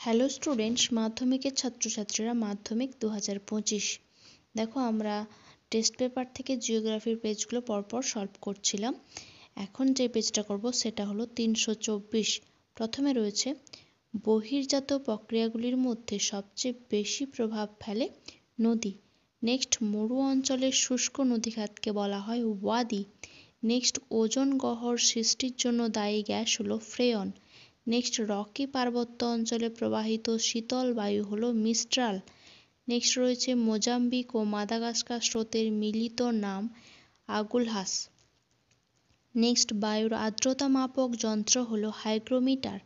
Hello students, মাধ্যমিকের ছাত্রছাত্রীরা মাধ্যমিক 2025। দেখো আমরা টেস্ট পেপার থেকে জিওগ্রাফির পেজগুলো পরপর সলভ করছিলাম। এখন যে পেজটা করব সেটা হলো 324। প্রথমে রয়েছে বহির্জাত প্রক্রিয়াগুলির মধ্যে সবচেয়ে বেশি প্রভাব ফেলে নদী। নেক্সট, মরু অঞ্চলের শুষ্ক নদীখাতকে বলা হয় ওয়াদি। নেক্সট, ওজোন গহ্বর সৃষ্টির জন্য দায়ী গ্যাস হলো ফ্রেয়ন। নেক্সট, রকি পার্বত্য অঞ্চলে প্রবাহিত শীতল বায়ু হলো মিস্ট্রাল। নেক্সট রয়েছে মোজাম্বিক ও মাদাগাস্কার স্রোতের মিলিত নাম আগুলহাস। নেক্সট, বায়ুর আর্দ্রতা মাপক যন্ত্র হলো হাইগ্রোমিটার।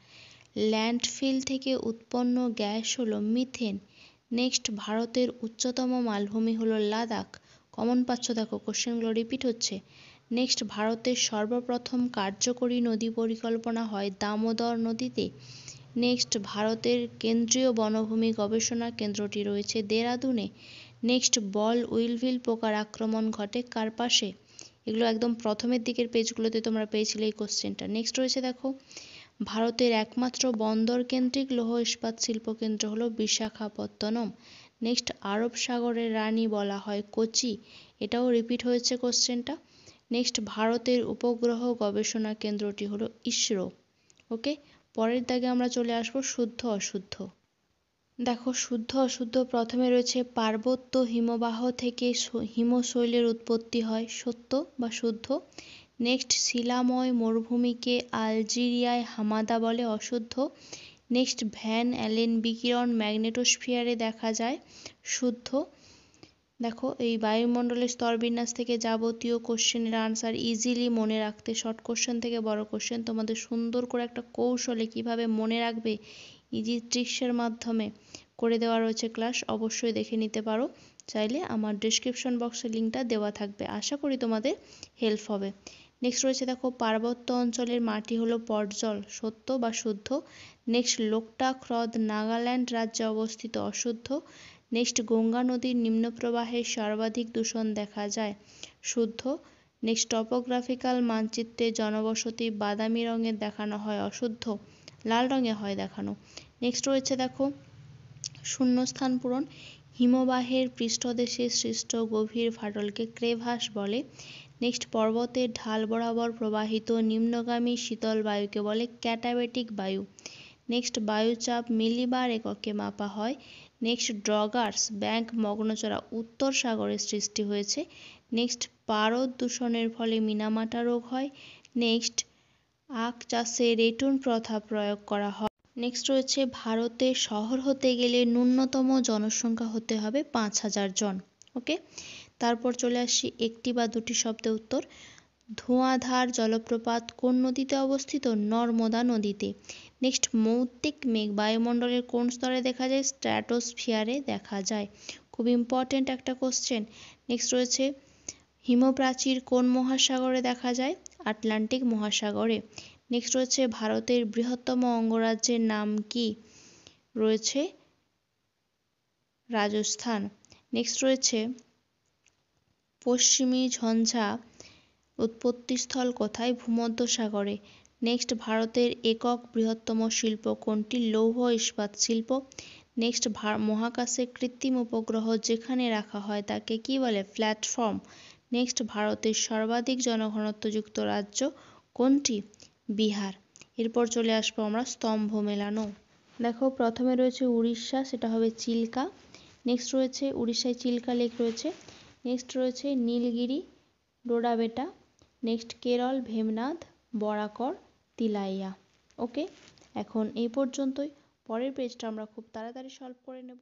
ল্যান্ডফিল থেকে উৎপন্ন গ্যাস হলো মিথেন। নেক্সট, ভারতের উচ্চতম মালভূমি হলো লাদাখ। কমন পাচ্ছ, দেখো কোশ্চেনগুলো রিপিট হচ্ছে। নেক্সট, ভারতের সর্বপ্রথম কার্যকরী নদী পরিকল্পনা হয় দামোদর নদীতে। নেক্সট, ভারতের কেন্দ্রীয় বনভূমি গবেষণা কেন্দ্রটি রয়েছে দেরাদুনে। নেক্সট, বল উইলভিল পোকার আক্রমণ ঘটে কার পাশে? এগুলো একদম প্রথমের দিকের পেজগুলোতে তোমরা পেয়েছিলে এই কোশ্চেনটা। নেক্সট রয়েছে দেখো, ভারতের একমাত্র বন্দর কেন্দ্রিক লৌহ ইস্পাত শিল্পকেন্দ্র হলো বিশাখাপত্তনম। নেক্সট, আরব সাগরের রানী বলা হয় কোচি। এটাও রিপিট হয়েছে কোশ্চেনটা। নেক্সট, ভারতের উপগ্রহ গবেষণা কেন্দ্রটি হলো ইসরো। ওকে, পরের দাগে আমরা চলে আসবো শুদ্ধ অশুদ্ধ। দেখো শুদ্ধ অশুদ্ধ প্রথমে রয়েছে পার্বত্য হিমবাহ থেকে হিমশৈলের উৎপত্তি হয়, সত্য বা শুদ্ধ। নেক্সট, শিলাময় মরুভূমিকে আলজেরিয়ায় হামাদা বলে, অশুদ্ধ। নেক্সট, ভ্যান অ্যালেন বিকিরণ ম্যাগনেটোস্ফিয়ারে দেখা যায়, শুদ্ধ। দেখো এই বায়ুমণ্ডলের স্তরবিন্যাস থেকে যাবতীয় কোশ্চেনের আনসার ইজিলি মনে রাখতে, শর্ট কোশ্চেন থেকে বড় কোশ্চেন তোমাদের সুন্দর করে একটা কৌশলে কিভাবে মনে রাখবে ইজি ট্রিক্সের মাধ্যমে করে দেওয়া রয়েছে ক্লাস, অবশ্যই দেখে নিতে পারো। চাইলে আমার ডেসক্রিপশন বক্সে লিঙ্কটা দেওয়া থাকবে, আশা করি তোমাদের হেল্প হবে। নেক্সট রয়েছে দেখো, পার্বত্য অঞ্চলের মাটি হলো পটজল, সত্য বা শুদ্ধ। নেক্সট, লোকটাক হ্রদ নাগাল্যান্ড রাজ্যে অবস্থিত, অশুদ্ধ। নেক্সট, গঙ্গা নদীর নিম্নপ্রবাহে সর্বাধিক দূষণ দেখা যায়, শুদ্ধ। নেক্সট, টপোগ্রাফিক্যাল মানচিত্রে জনবসতি বাদামি রঙের দেখানো হয়, অশুদ্ধ, লাল রঙে হয় দেখানো। নেক্সট রয়েছে দেখো, শূন্যস্থান পূরণ। হিমবাহের পৃষ্ঠদেশে সৃষ্ট গভীর ফাটলকে ক্রেভাস বলে। নেক্সট, পর্বতের ঢাল বরাবর প্রবাহিত নিম্নগামী শীতল বায়ুকে বলে ক্যাটাবেটিক বায়ু। নেক্সট, বায়ুচাপ মিলিবার এককে মাপা হয়। নেক্সট, ড্রগার্স ব্যাংক মগ্নচড়া উত্তর সাগরে সৃষ্টি হয়েছে। নেক্সট, পারদ দূষণের ফলে মিনামাটা রোগ হয়। নেক্সট, আখ চাষে রেটুন প্রথা প্রয়োগ করা হয়। নেক্সট রয়েছে, ভারতে শহর হতে গেলে ন্যূনতম জনসংখ্যা হতে হবে 5000 জন। ওকে, তারপর চলে আসি একটি বা দুটি শব্দে উত্তর। ধোঁয়াধার জলপ্রপাত কোন নদীতে অবস্থিত? নর্মদা নদীতে। নেক্সট, মৌক্তিক মেঘ বায়ুমণ্ডলের কোন স্তরে দেখা যায়? স্ট্র্যাটোস্ফিয়ারে দেখা যায়, খুব ইম্পর্টেন্ট একটা কোশ্চেন। নেক্সট রয়েছে, হিমপ্রাচীর কোন মহাসাগরে দেখা যায়? আটলান্টিক মহাসাগরে। নেক্সট রয়েছে, ভারতের বৃহত্তম অঙ্গরাজ্যের নাম কি? রয়েছে রাজস্থান। নেক্সট রয়েছে, পশ্চিমী ঝঞ্ঝা উৎপত্তিস্থল কোথায়? ভূমধ্যসাগরে। নেক্সট, ভারতের একক বৃহত্তম শিল্প কোনটি? লৌহ ইস্পাত শিল্প। নেক্সট, মহাকাশে কৃত্রিম উপগ্রহ যেখানে রাখা হয় তাকে কি বলে? প্ল্যাটফর্ম। নেক্সট, ভারতের সর্বাধিক জনঘনত্বযুক্ত রাজ্য কোনটি? বিহার। এরপর চলে আসবো আমরা স্তম্ভ মেলানো। দেখো প্রথমে রয়েছে উড়িষ্যা, সেটা হবে চিল্কা। নেক্সট রয়েছে উড়িষ্যায় চিল্কা লেক রয়েছে। নেক্সট রয়েছে নীলগিরি, ডোডাবেটা। নেক্সট, কেরল ভেমনাদ, বরাকর, তিলাইয়া। ওকে, এখন এই পর্যন্তই। পরের পেজটা আমরা খুব তাড়াতাড়ি সলভ করে নেব।